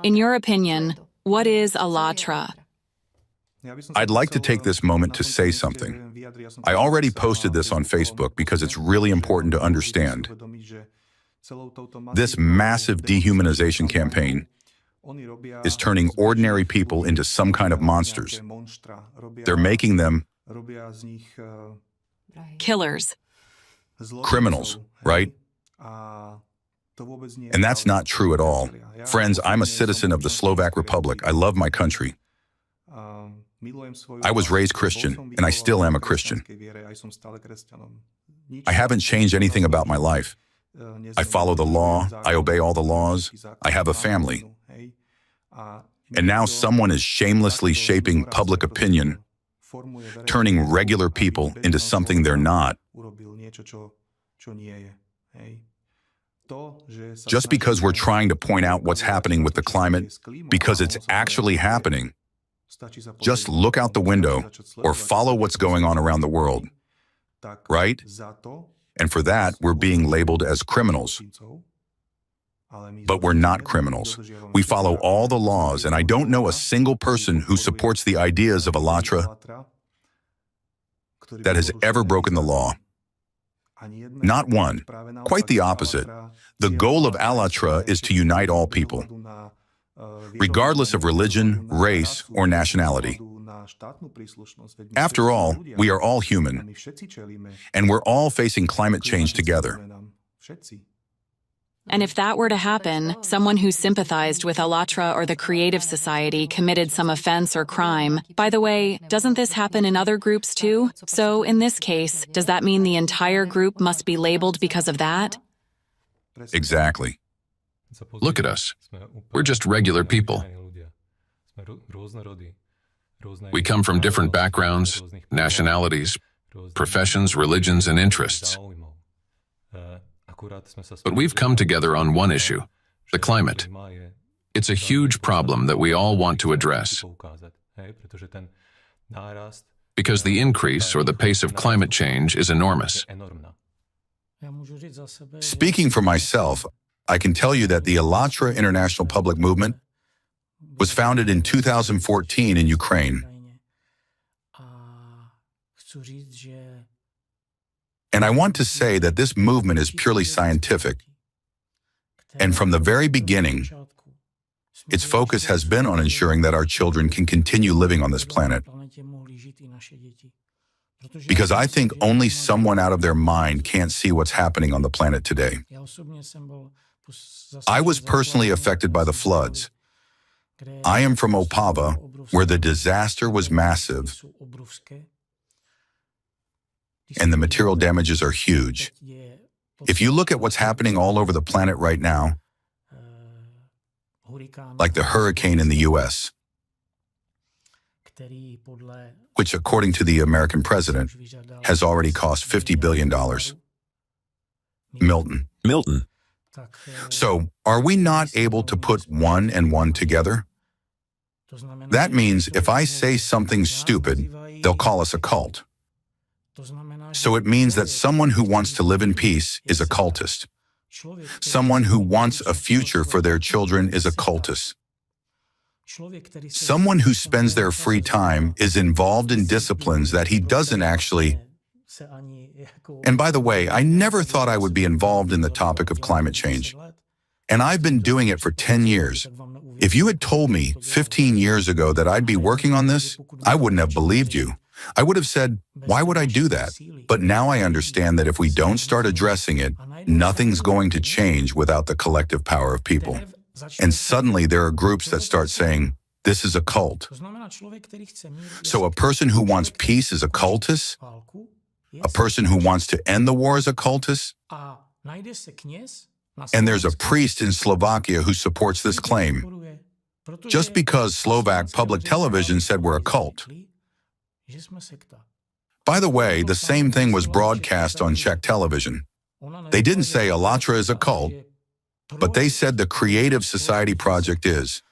In your opinion, what is Alatra? I'd like to take this moment to say something. I already posted this on Facebook because it's really important to understand. This massive dehumanization campaign is turning ordinary people into some kind of monsters. They're making them Killers. criminals, right? And that's not true at all. Friends, I'm a citizen of the Slovak Republic. I love my country. I was raised Christian, and I still am a Christian. I haven't changed anything about my life. I follow the law, I obey all the laws, I have a family. And now someone is shamelessly shaping public opinion, turning regular people into something they're not. Just because we're trying to point out what's happening with the climate, because it's actually happening, just look out the window or follow what's going on around the world, right? And for that, we're being labeled as criminals. But we're not criminals. We follow all the laws, and I don't know a single person who supports the ideas of Alatra that has ever broken the law. Not one. Quite the opposite. The goal of Alatra is to unite all people, regardless of religion, race, or nationality. After all, we are all human, and we're all facing climate change together. And if that were to happen, someone who sympathized with Alatra or the Creative Society committed some offense or crime. By the way, doesn't this happen in other groups too? So in this case, does that mean the entire group must be labeled because of that? Exactly. Look at us. We're just regular people. We come from different backgrounds, nationalities, professions, religions, and interests. But we've come together on one issue, the climate. It's a huge problem that we all want to address. Because the increase or the pace of climate change is enormous. Speaking for myself, I can tell you that the Alatra International Public Movement was founded in 2014 in Ukraine. And I want to say that this movement is purely scientific. And from the very beginning, its focus has been on ensuring that our children can continue living on this planet. Because I think only someone out of their mind can't see what's happening on the planet today. I was personally affected by the floods. I am from Opava, where the disaster was massive, and the material damages are huge. If you look at what's happening all over the planet right now, like the hurricane in the US, which according to the American president, has already cost $50 billion. Milton. So, are we not able to put one and one together? That means if I say something stupid, they'll call us a cult. So it means that someone who wants to live in peace is a cultist. Someone who wants a future for their children is a cultist. Someone who spends their free time is involved in disciplines that he doesn't actually. And by the way, I never thought I would be involved in the topic of climate change. And I've been doing it for 10 years. If you had told me 15 years ago that I'd be working on this, I wouldn't have believed you. I would have said, why would I do that? But now I understand that if we don't start addressing it, nothing's going to change without the collective power of people. And suddenly there are groups that start saying, this is a cult. So a person who wants peace is a cultist? A person who wants to end the war is a cultist? And there's a priest in Slovakia who supports this claim. Just because Slovak public television said we're a cult. By the way, the same thing was broadcast on Czech television. They didn't say Alatra is a cult, but they said the Creative Society project is.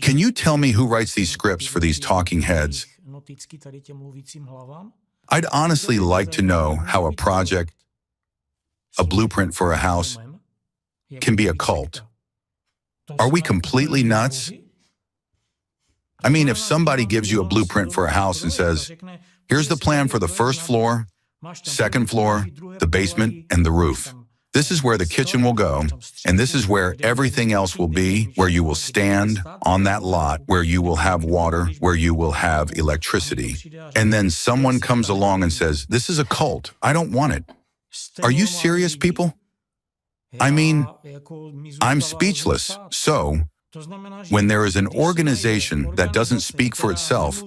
Can you tell me who writes these scripts for these talking heads? I'd honestly like to know how a project, a blueprint for a house, can be a cult. Are we completely nuts? I mean, if somebody gives you a blueprint for a house and says, here's the plan for the first floor, second floor, the basement, and the roof. This is where the kitchen will go, and this is where everything else will be, where you will stand on that lot, where you will have water, where you will have electricity. And then someone comes along and says, this is a cult. I don't want it. Are you serious, people? I mean, I'm speechless. So, when there is an organization that doesn't speak for itself,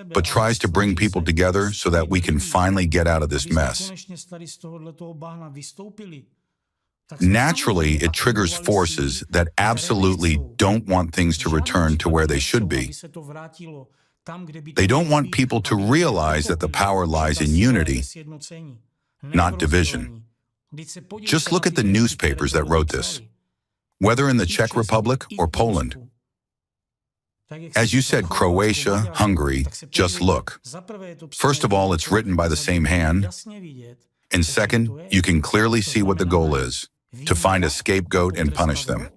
but tries to bring people together so that we can finally get out of this mess, naturally, it triggers forces that absolutely don't want things to return to where they should be. They don't want people to realize that the power lies in unity, not division. Just look at the newspapers that wrote this, whether in the Czech Republic or Poland. As you said, Croatia, Hungary, just look. First of all, it's written by the same hand. And second, you can clearly see what the goal is, to find a scapegoat and punish them.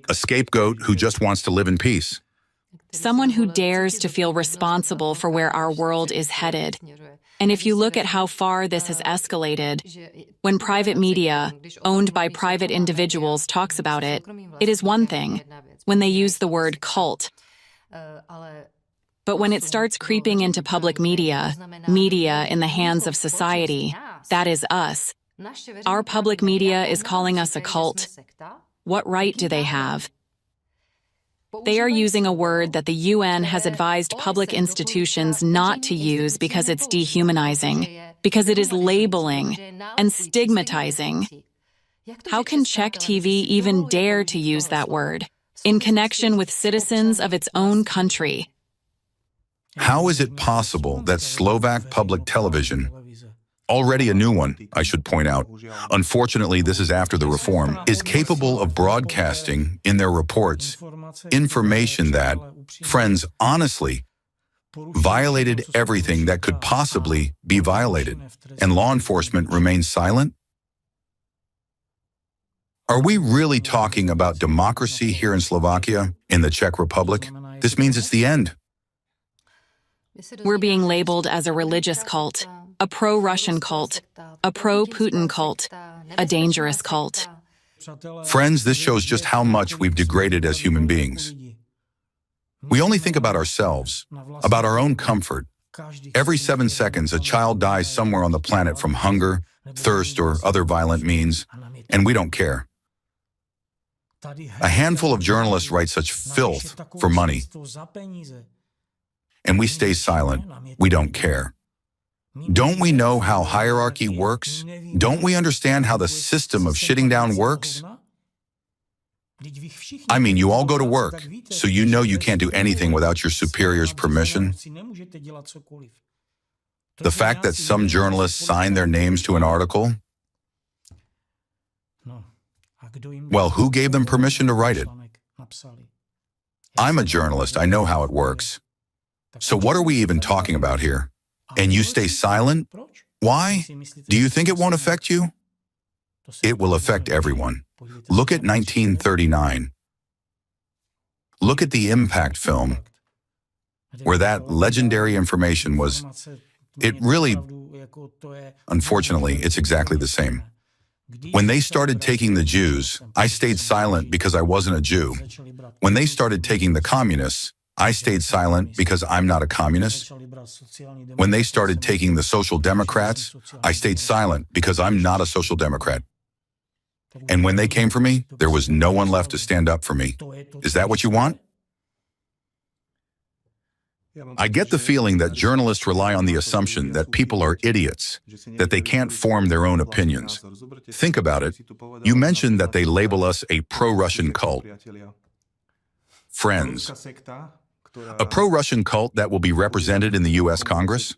A scapegoat who just wants to live in peace. Someone who dares to feel responsible for where our world is headed. And if you look at how far this has escalated, when private media, owned by private individuals, talks about it, it is one thing when they use the word cult. But when it starts creeping into public media, media in the hands of society, that is us. Our public media is calling us a cult. What right do they have? They are using a word that the UN has advised public institutions not to use because it's dehumanizing, because it is labeling and stigmatizing. How can Czech TV even dare to use that word in connection with citizens of its own country? How is it possible that Slovak public television, already a new one, I should point out, unfortunately this is after the reform, is capable of broadcasting in their reports information that, friends, honestly, violated everything that could possibly be violated, and law enforcement remains silent? Are we really talking about democracy here in Slovakia, in the Czech Republic? This means it's the end. We're being labeled as a religious cult, a pro-Russian cult, a pro-Putin cult, a dangerous cult. Friends, this shows just how much we've degraded as human beings. We only think about ourselves, about our own comfort. Every 7 seconds, a child dies somewhere on the planet from hunger, thirst, or other violent means, and we don't care. A handful of journalists write such filth for money, and we stay silent. We don't care. Don't we know how hierarchy works? Don't we understand how the system of shitting down works? I mean, you all go to work, so you know you can't do anything without your superior's permission. The fact that some journalists sign their names to an article, well, who gave them permission to write it? I'm a journalist, I know how it works. So what are we even talking about here? And you stay silent? Why? Do you think it won't affect you? It will affect everyone. Look at 1939. Look at the Impact film, where that legendary information was. It really, unfortunately, it's exactly the same. When they started taking the Jews, I stayed silent because I wasn't a Jew. When they started taking the communists, I stayed silent because I'm not a communist. When they started taking the Social Democrats, I stayed silent because I'm not a Social Democrat. And when they came for me, there was no one left to stand up for me. Is that what you want? I get the feeling that journalists rely on the assumption that people are idiots, that they can't form their own opinions. Think about it. You mentioned that they label us a pro-Russian cult. Friends, a pro-Russian cult that will be represented in the U.S. Congress?